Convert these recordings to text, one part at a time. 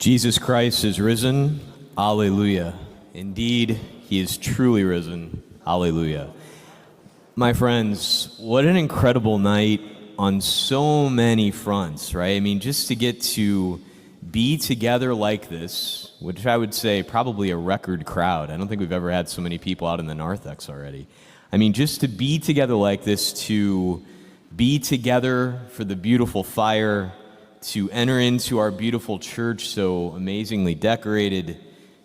Jesus Christ is risen. Alleluia. Indeed, he is truly risen. Alleluia. My friends, what an incredible night on so many fronts, right? I mean, just to get to be together like this, which I would say probably a record crowd. I don't think we've ever had so many people out in the narthex already. I mean, just to be together like this, to be together for the beautiful fire, to enter into our beautiful church so amazingly decorated,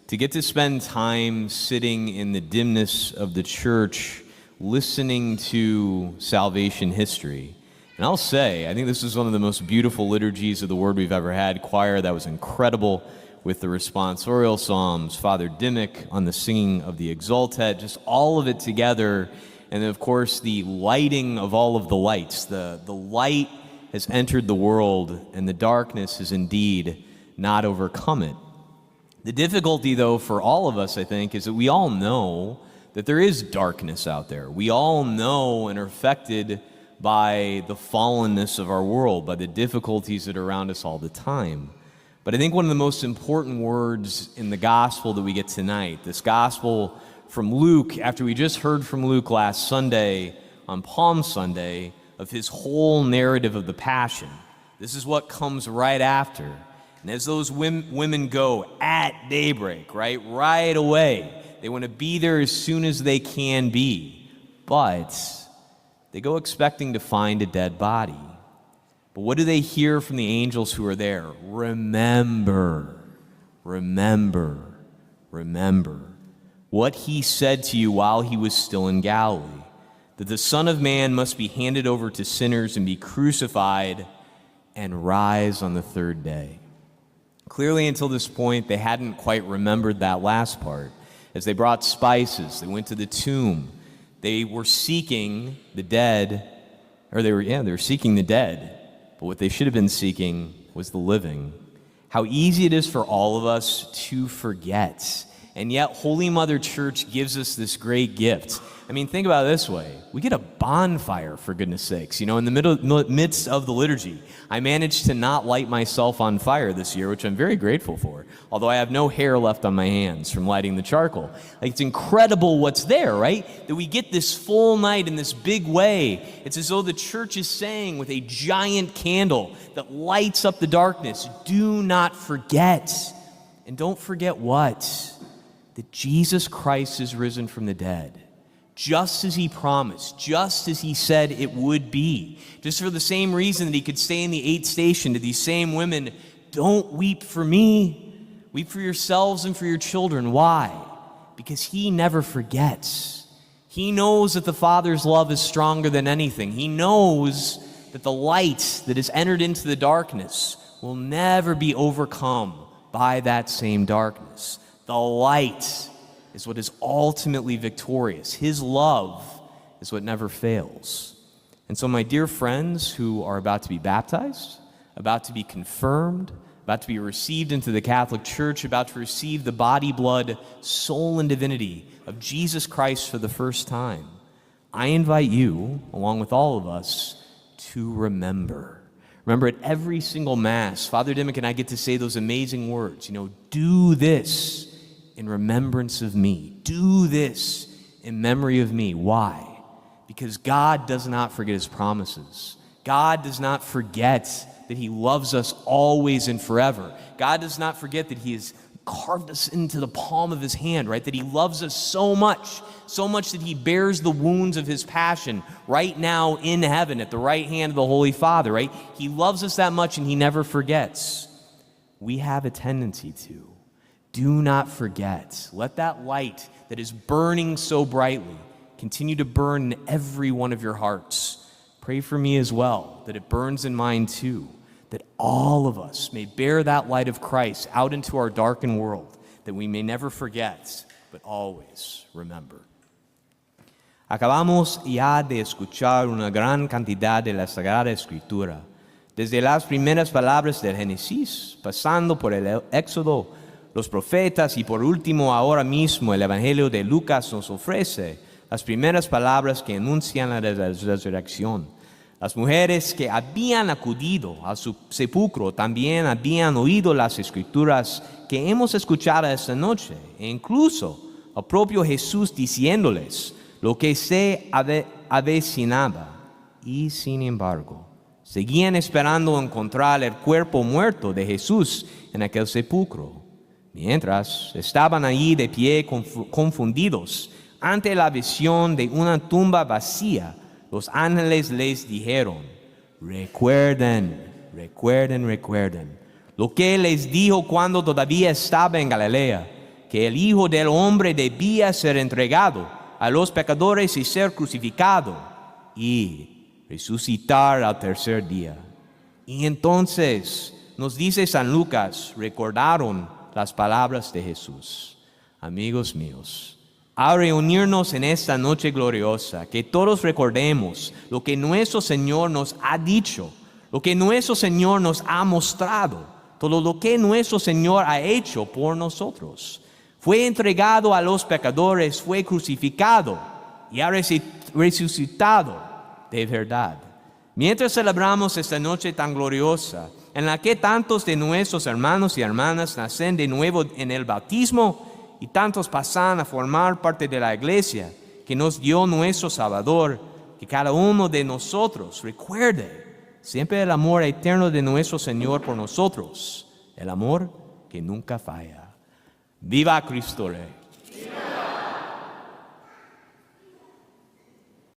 to get to spend time sitting in the dimness of the church, listening to salvation history. And I'll say, I think this is one of the most beautiful liturgies of the Word we've ever had. Choir, that was incredible with the responsorial psalms, Father Dimmick on the singing of the Exultet, just all of it together. And then, of course, the lighting of all of the lights. The light has entered the world, and the darkness has indeed not overcome it. The difficulty, though, for all of us, I think, is that we all know that there is darkness out there. We all know and are affected by the fallenness of our world, by the difficulties that are around us all the time. But I think one of the most important words in the gospel that we get tonight, this gospel from Luke, after we just heard from Luke last Sunday on Palm Sunday, of his whole narrative of the Passion. This is what comes right after. And as those women go at daybreak, right away, they want to be there as soon as they can be. But they go expecting to find a dead body. But what do they hear from the angels who are there? Remember, remember, remember what he said to you while he was still in Galilee, that the Son of Man must be handed over to sinners and be crucified and rise on the third day. Clearly, until this point, they hadn't quite remembered that last part. As they brought spices, they went to the tomb. They were seeking the dead, they were seeking the dead. But what they should have been seeking was the living. How easy it is for all of us to forget. And yet, Holy Mother Church gives us this great gift. I mean, think about it this way. We get a bonfire, for goodness sakes. You know, in the midst of the liturgy, I managed to not light myself on fire this year, which I'm very grateful for, although I have no hair left on my hands from lighting the charcoal. Like, it's incredible what's there, right? That we get this full night in this big way. It's as though the church is saying with a giant candle that lights up the darkness, do not forget. And don't forget what? That Jesus Christ is risen from the dead. Just as he promised, just as he said it would be. Just for the same reason that he could say in the 8th station to these same women, don't weep for me, weep for yourselves and for your children. Why? Because he never forgets. He knows that the Father's love is stronger than anything. He knows that the light that has entered into the darkness will never be overcome by that same darkness. The light is what is ultimately victorious. His love is what never fails. And so, my dear friends who are about to be baptized, about to be confirmed, about to be received into the Catholic Church, about to receive the body, blood, soul, and divinity of Jesus Christ for the first time, I invite you, along with all of us, to remember. Remember, at every single Mass, Father Dimmick and I get to say those amazing words, do this in remembrance of me. Do this in memory of me. Why? Because God does not forget his promises. God does not forget that he loves us always and forever. God does not forget that he has carved us into the palm of his hand, right? That he loves us so much that he bears the wounds of his passion right now in heaven at the right hand of the Holy Father, right? He loves us that much and he never forgets. We have a tendency to. Do not forget. Let that light that is burning so brightly continue to burn in every one of your hearts. Pray for me as well, that it burns in mine too, that all of us may bear that light of Christ out into our darkened world, that we may never forget, but always remember. Acabamos ya de escuchar una gran cantidad de la Sagrada Escritura, desde las primeras palabras del Génesis, pasando por el Éxodo, los profetas y por último ahora mismo el Evangelio de Lucas nos ofrece las primeras palabras que anuncian la resurrección. Las mujeres que habían acudido a su sepulcro también habían oído las escrituras que hemos escuchado esta noche, e incluso al propio Jesús diciéndoles lo que se avecinaba. Y sin embargo, seguían esperando encontrar el cuerpo muerto de Jesús en aquel sepulcro. Mientras estaban allí de pie confundidos ante la visión de una tumba vacía, los ángeles les dijeron: recuerden lo que les dijo cuando todavía estaba en Galilea, que el Hijo del Hombre debía ser entregado a los pecadores y ser crucificado y resucitar al tercer día. Y entonces, nos dice San Lucas, recordaron las palabras de Jesús. Amigos míos, al reunirnos en esta noche gloriosa, que todos recordemos lo que nuestro Señor nos ha dicho, lo que nuestro Señor nos ha mostrado, todo lo que nuestro Señor ha hecho por nosotros. Fue entregado a los pecadores, fue crucificado y ha resucitado de verdad. Mientras celebramos esta noche tan gloriosa, en la que tantos de nuestros hermanos y hermanas nacen de nuevo en el bautismo y tantos pasan a formar parte de la iglesia que nos dio nuestro Salvador, que cada uno de nosotros recuerde siempre el amor eterno de nuestro Señor por nosotros, el amor que nunca falla. ¡Viva Cristo Rey!